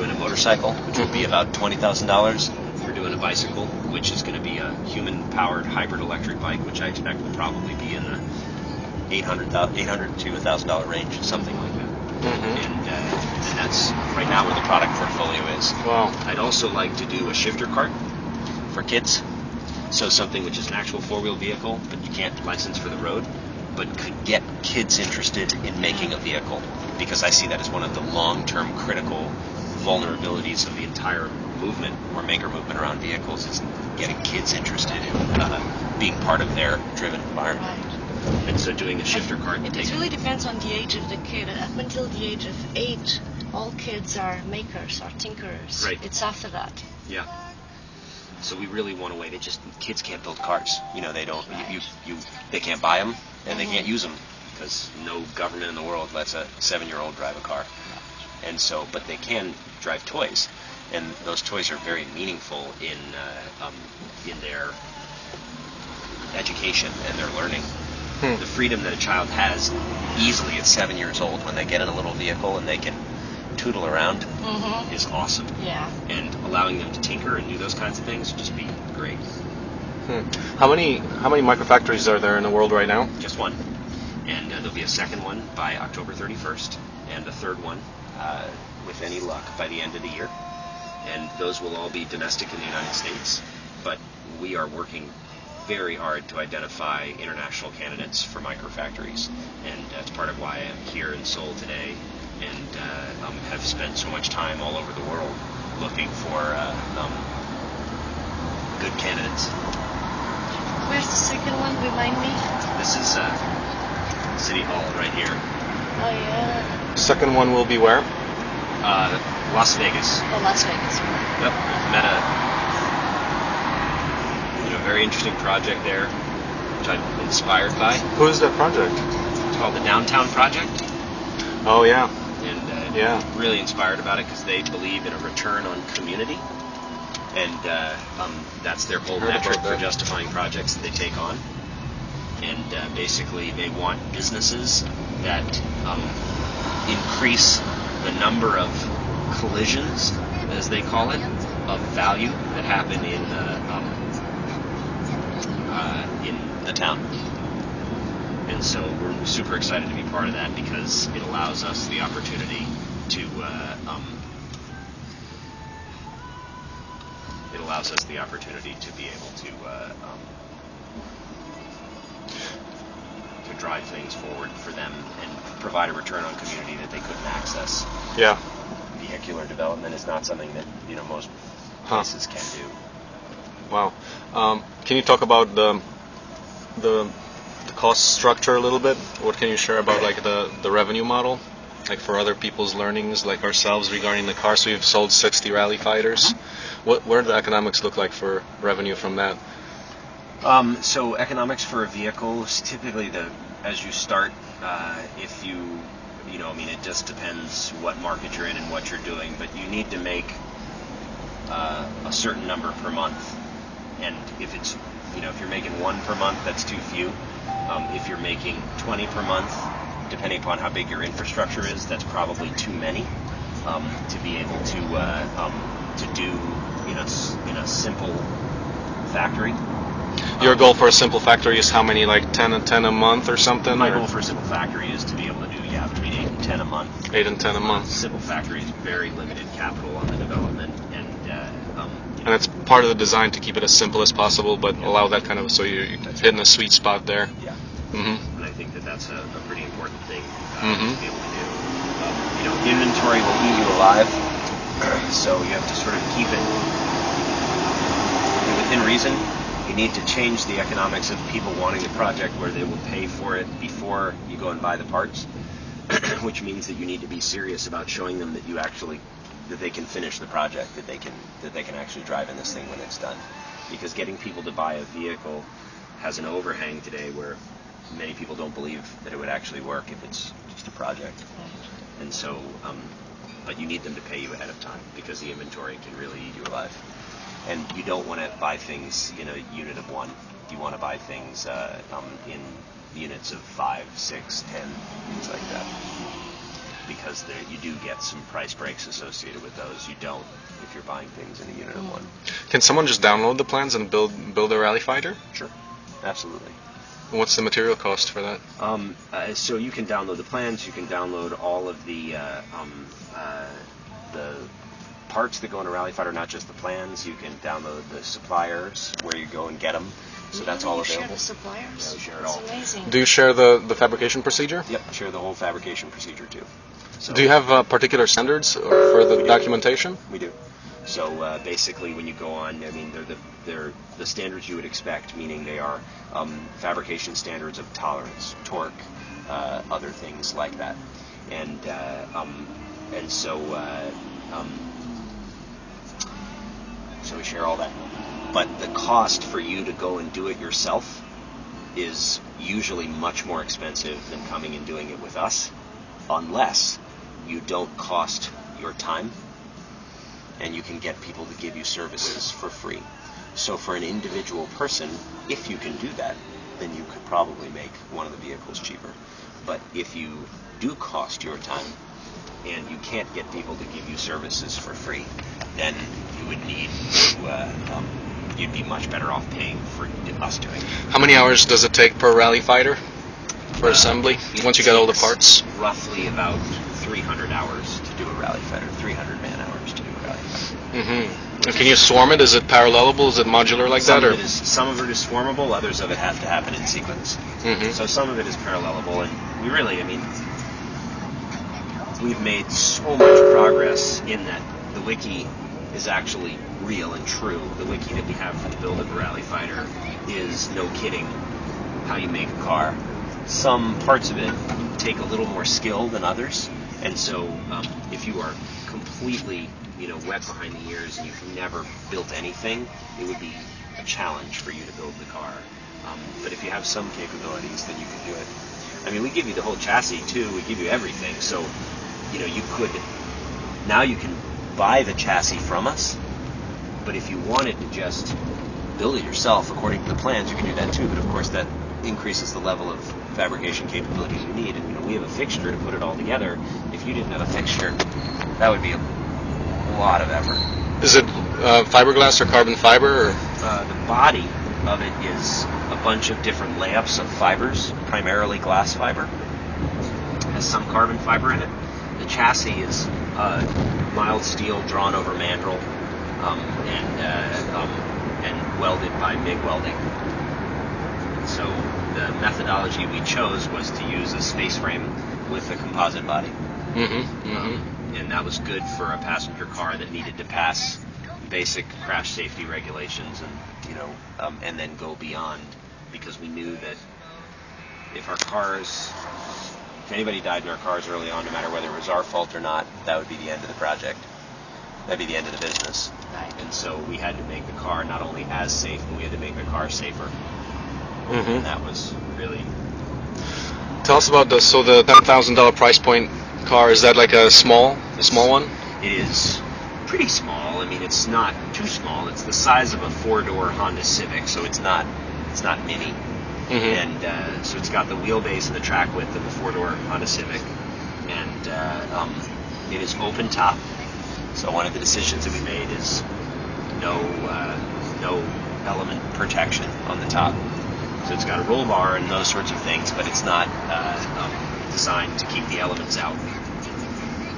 doing a motorcycle, which would be about $20,000. We're doing a bicycle, which is going to be a human-powered hybrid electric bike, which I expect will probably be in the $800 to $1,000 range, something like that. And that's right now where the product portfolio is. Wow. I'd also like to do a shifter cart for kids. So something which is an actual four-wheel vehicle, but you can't license for the road, but could get kids interested in making a vehicle, because I see that as one of the long-term critical vulnerabilities of the entire movement or maker movement around vehicles, is getting kids interested in being part of their driven environment. Right. And so doing a shifter cart... It really depends on the age of the kid. Up until the age of 8, all kids are makers or tinkerers. Right. It's after that. Yeah. So we really want a way to kids can't build cars. They don't, they can't buy them, and they can't use them, because no government in the world lets a 7-year-old drive a car. And so, but they can drive toys, and those toys are very meaningful in their education and their learning. The freedom that a child has easily at 7 years old when they get in a little vehicle and they can tootle around is awesome. Yeah. And allowing them to tinker and do those kinds of things would just be great. How many microfactories are there in the world right now? Just one. And there'll be a second one by October 31st, and a third one, with any luck, by the end of the year. And those will all be domestic in the United States. But we are working very hard to identify international candidates for microfactories, and that's part of why I'm here in Seoul today, and have spent so much time all over the world looking for good candidates. Where's the second one? Remind me. This is City Hall right here. Oh yeah. Second one will be where? Las Vegas. Oh, Las Vegas. Yep. Met a very interesting project there, which I'm inspired by. Who is that project? It's called the Downtown Project. Oh yeah. And yeah, really inspired about it because they believe in a return on community, and that's their whole metric for justifying projects that they take on. And basically, they want businesses that increase the number of collisions, as they call it, of value that happen in the town. And so we're super excited to be part of that, because it allows us the opportunity to be able to drive things forward for them and provide a return on community that they couldn't access. Yeah. Vehicular development is not something that most places can do. Wow. Can you talk about the cost structure a little bit? What can you share about like the revenue model, like for other people's learnings, like ourselves, regarding the car? So you've sold 60 Rally Fighters. What do the economics look like for revenue from that? So economics for a vehicle is typically as you start, if it just depends what market you're in and what you're doing, but you need to make a certain number per month. And if it's, if you're making 1 per month, that's too few. If you're making 20 per month, depending upon how big your infrastructure is, that's probably too many to be able to do in a simple factory. Your goal for a simple factory is how many, like 10 and 10 a month or something? My goal for a simple factory is to be able to do, between 8 and 10 a month. 8 and 10 a month. Simple factory is very limited capital on the development, and it's part of the design to keep it as simple as possible, but allow that kind of, so you're hitting a sweet spot there. Yeah. Mm-hmm. And I think that's a pretty important thing to be able to do. Inventory will eat you alive, so you have to sort of keep it within reason. You need to change the economics of people wanting the project where they will pay for it before you go and buy the parts, which means that you need to be serious about showing them that that they can finish the project, that they can actually drive in this thing when it's done. Because getting people to buy a vehicle has an overhang today where many people don't believe that it would actually work if it's just a project. And so, but you need them to pay you ahead of time, because the inventory can really eat you alive. And you don't want to buy things in a unit of 1. You want to buy things in units of 5, 6, 10, things like that. because you do get some price breaks associated with those. You don't if you're buying things in a unit of one. Can someone just download the plans and build a rally fighter? Sure, absolutely. What's the material cost for that? So you can download the plans. You can download all of the parts that go in a rally fighter, not just the plans. You can download the suppliers where you go and get them. So that's all you available. Share the suppliers. Yeah, we share it That's all. amazing. Do you share the fabrication procedure? Yep, share the whole fabrication procedure too. So Do you have particular standards for the documentation? we do. So basically, when you go on, I mean, they're the standards you would expect, meaning they are fabrication standards of tolerance, torque, other things like that, and so we share all that. But the cost for you to go and do it yourself is usually much more expensive than coming and doing it with us, unless you don't cost your time and you can get people to give you services for free. So for an individual person, if you can do that, then you could probably make one of the vehicles cheaper. But if you do cost your time and you can't get people to give you services for free, then you would need to, you'd be much better off paying for us doing it. How many hours does it take per rally fighter for assembly, once you get all the parts? Roughly about 300 hours to do a rally fighter, 300 man hours to do a rally fighter. Mm-hmm. And can you swarm it? Is it parallelable? Is it modular like that? Or Some of it is swarmable, others of it have to happen in sequence. Mhm. So some of it is parallelable, and we really, I mean, we've made so much progress in that the wiki is actually real and true. The wiki that we have for the build of a rally fighter is, no kidding, how you make a car. Some parts of it take a little more skill than others, and so if you are completely, wet behind the ears and you've never built anything, it would be a challenge for you to build the car. But if you have some capabilities, then you can do it. I mean, we give you the whole chassis too. We give you everything. So, you can buy the chassis from us. But if you wanted to just build it yourself according to the plans, you can do that too. But of course, that increases the level of fabrication capability you need. And we have a fixture to put it all together. If you didn't have a fixture, that would be a lot of effort. is it fiberglass or carbon fiber? Or? The body of it is a bunch of different layups of fibers, primarily glass fiber. It has some carbon fiber in it. The chassis is mild steel drawn over mandrel and welded by MIG welding. And so the methodology we chose was to use a space frame with a composite body. Mm-hmm. Mm-hmm. And that was good for a passenger car that needed to pass basic crash safety regulations and then go beyond, because we knew that if anybody died in our cars early on, no matter whether it was our fault or not, that would be the end of the project. That'd be the end of the business. Right. And so we had to make the car not only as safe, but we had to make the car safer. Mm-hmm. And that was really... Tell us about the $10,000 price point car. Is that like a small one? It is pretty small. I mean, it's not too small. It's the size of a four-door Honda Civic, so it's not mini. Mm-hmm. And so it's got the wheelbase and the track width of a four-door Honda Civic, and it is open top. So one of the decisions that we made is no element protection on the top. So it's got a roll bar and those sorts of things, but it's not designed to keep the elements out.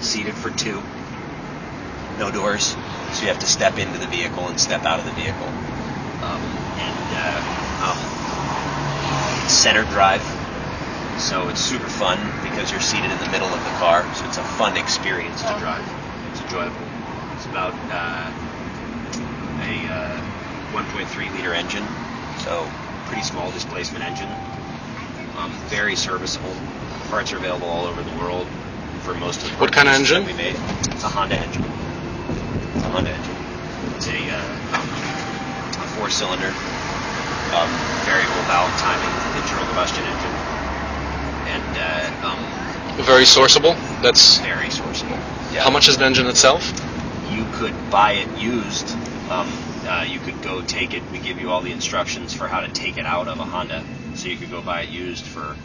Seated for two, no doors, so you have to step into the vehicle and step out of the vehicle. Center drive, so it's super fun because you're seated in the middle of the car, so it's a fun experience to drive. It's enjoyable. It's about a 1.3 liter engine, so pretty small displacement engine. Very serviceable. Parts are available all over the world for most of the What kind of pieces that engine? we made. It's a Honda engine. It's a four-cylinder, variable valve timing, internal combustion engine, and Very sourceable. That's very sourceable. Yeah. How much is the engine itself? You could buy it used. You could go take it. We give you all the instructions for how to take it out of a Honda, so you could go buy it used for a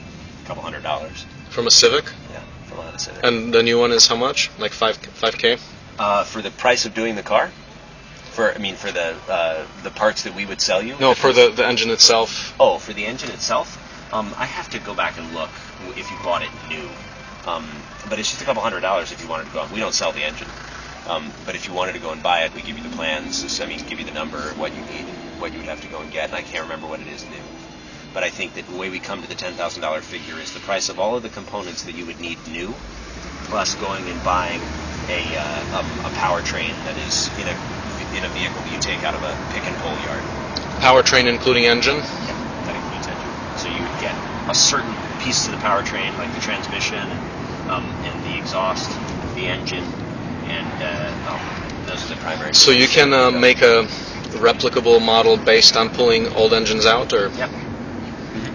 couple $100. From a Civic? Yeah. They'll know how to say that. And the new one is how much? Like 5K? For the price of doing the car? For the parts that we would sell you? No, for the engine itself. Oh, for the engine itself? I have to go back and look if you bought it new. But it's just a couple $100 if you wanted to go. We don't sell the engine. But if you wanted to go and buy it, we give you the plans. Give you the number, what you need, and what you would have to go and get. And I can't remember what it is new. But I think that the way we come to the $10,000 figure is the price of all of the components that you would need new, plus going and buying a powertrain that is in a vehicle that you take out of a pick and pull yard. Powertrain including engine? Yeah, that includes engine. So you would get a certain piece to the powertrain, like the transmission and the exhaust, the engine, and those are the primary. So you can make a replicable model based on pulling old engines out, or Yep.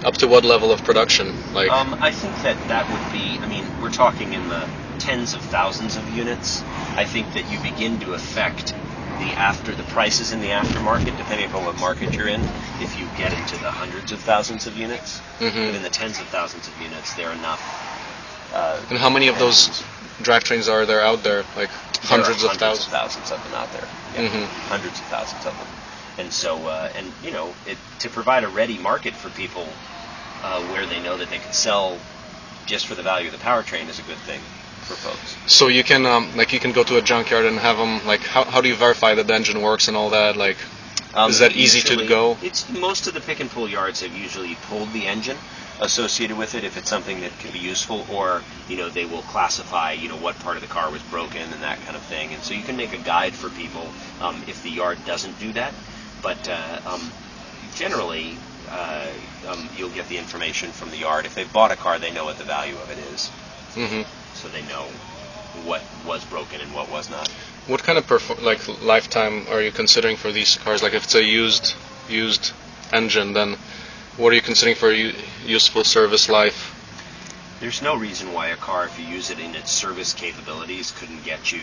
up to what level of production? Like, I think that would be. We're talking in the tens of thousands of units. I think that you begin to affect the prices in the aftermarket, depending upon what market you're in. If you get into the hundreds of thousands of units, but in the tens of thousands of units, they're enough. and how many of those drivetrains are there out there? Like hundreds of thousands? Thousands of them out there. Yeah, hundreds of thousands of them. And so, to provide a ready market for people where they know that they can sell just for the value of the powertrain is a good thing for folks. So you can you can go to a junkyard and have them how do you verify that the engine works and all that? Like, is that easy to go? It's most of the pick and pull yards have usually pulled the engine associated with it if it's something that can be useful, or they will classify what part of the car was broken and that kind of thing. And so you can make a guide for people if the yard doesn't do that. But generally, you'll get the information from the yard. If they've bought a car, they know what the value of it is. So they know what was broken and what was not. What kind of lifetime are you considering for these cars? Like, if it's a used engine, then what are you considering for useful service life? There's no reason why a car, if you use it in its service capabilities, couldn't get you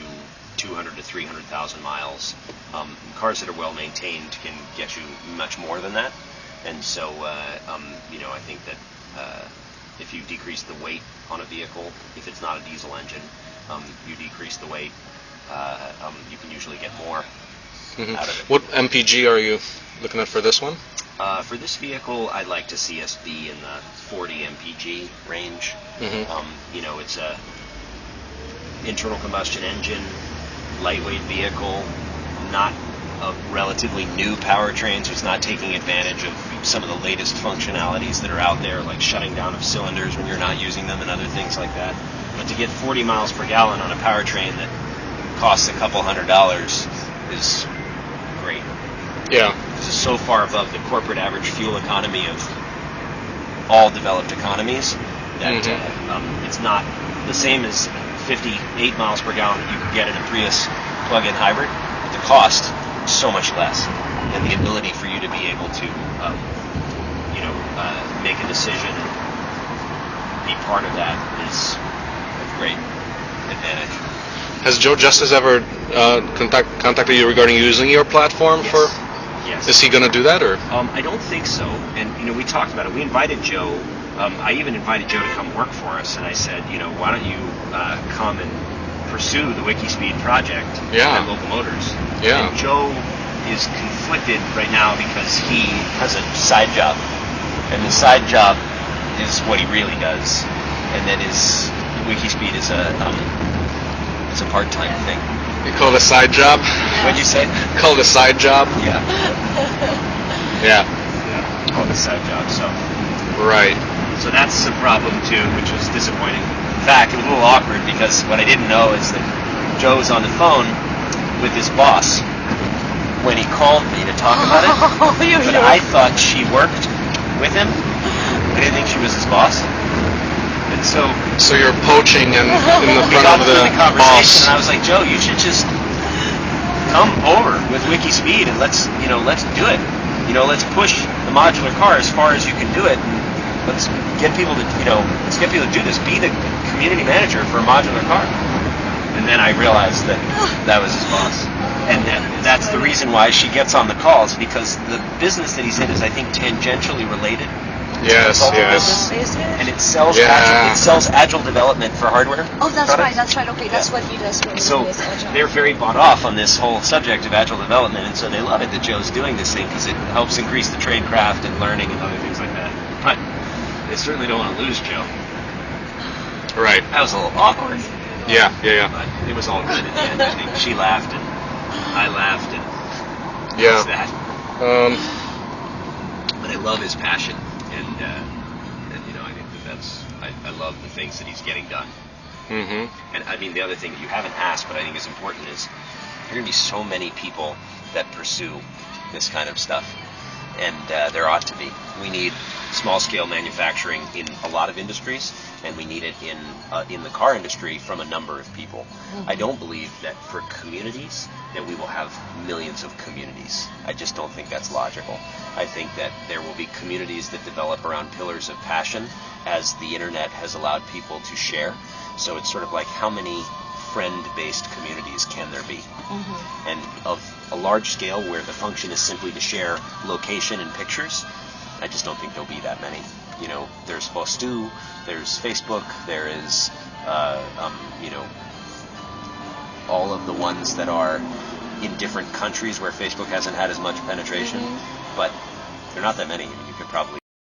200 to 300,000 miles. Cars that are well maintained can get you much more than that. And so, I think that if you decrease the weight on a vehicle, if it's not a diesel engine, you decrease the weight, you can usually get more out of it. What MPG are you looking at for this one? For this vehicle, I'd like to see us be in the 40 mpg range. It's a internal combustion engine, lightweight vehicle, not a relatively new powertrain, so it's not taking advantage of some of the latest functionalities that are out there, like shutting down of cylinders when you're not using them and other things like that. But to get 40 miles per gallon on a powertrain that costs a couple $100 is great. Yeah. This is so far above the corporate average fuel economy of all developed economies that it's not the same as 58 miles per gallon that you could get in a Prius plug-in hybrid, but the cost is so much less, and the ability for you to be able to make a decision and be part of that is a great advantage. Has Joe Justice ever contacted you regarding using your platform for? Yes. Is he going to do that, or? I don't think so. And we talked about it. We invited Joe. I even invited Joe to come work for us, and I said, why don't you come and pursue the WikiSpeed project at Local Motors? Yeah. And Joe is conflicted right now because he has a side job, and the side job is what he really does, and then his WikiSpeed is a part-time thing. You call it a side job? What'd you say? Call it a side job? Yeah. Yeah. Called a side job. So. Right. So that's a problem too, which was disappointing. In fact, it was a little awkward because what I didn't know is that Joe was on the phone with his boss when he called me to talk about it. But I thought she worked with him. I didn't think she was his boss. And so you're poaching in the front of the conversation, boss. and I was like, Joe, you should just come over with WikiSpeed and let's do it. Let's push the modular car as far as you can do it. And let's get people to do this. Be the community manager for a modular car. And then I realized that was his boss. And that's the reason why she gets on the calls, because the business that he's in is, I think, tangentially related Yes, consulting yes. business, Is it? and it sells Yeah. it sells agile development for hardware. Oh, that's products. right. That's right. Okay, that's Yeah. what he does for So his agile. they're very bought off on this whole subject of agile development, and so they love it that Joe's doing this thing because it helps increase the trade craft and learning and other things like that. But they certainly don't want to lose Joe. Right. That was a little awkward, Yeah. but it was all good at the end. I think she laughed and I laughed and Yeah. that's that. But I love his passion, and I think I love the things that he's getting done. Mhm. And I mean, the other thing that you haven't asked, but I think is important, is there are going to be so many people that pursue this kind of stuff, and there ought to be. We need small-scale manufacturing in a lot of industries, and we need it in the car industry from a number of people. I don't believe that for communities that we will have millions of communities. I just don't think that's logical. I think that there will be communities that develop around pillars of passion as the internet has allowed people to share. So it's sort of like, how many friend-based communities can there be? And of a large scale where the function is simply to share location and pictures, I just don't think there'll be that many. There's Bostu, there's Facebook, there is, all of the ones that are in different countries where Facebook hasn't had as much penetration, but they're not that many. You could probably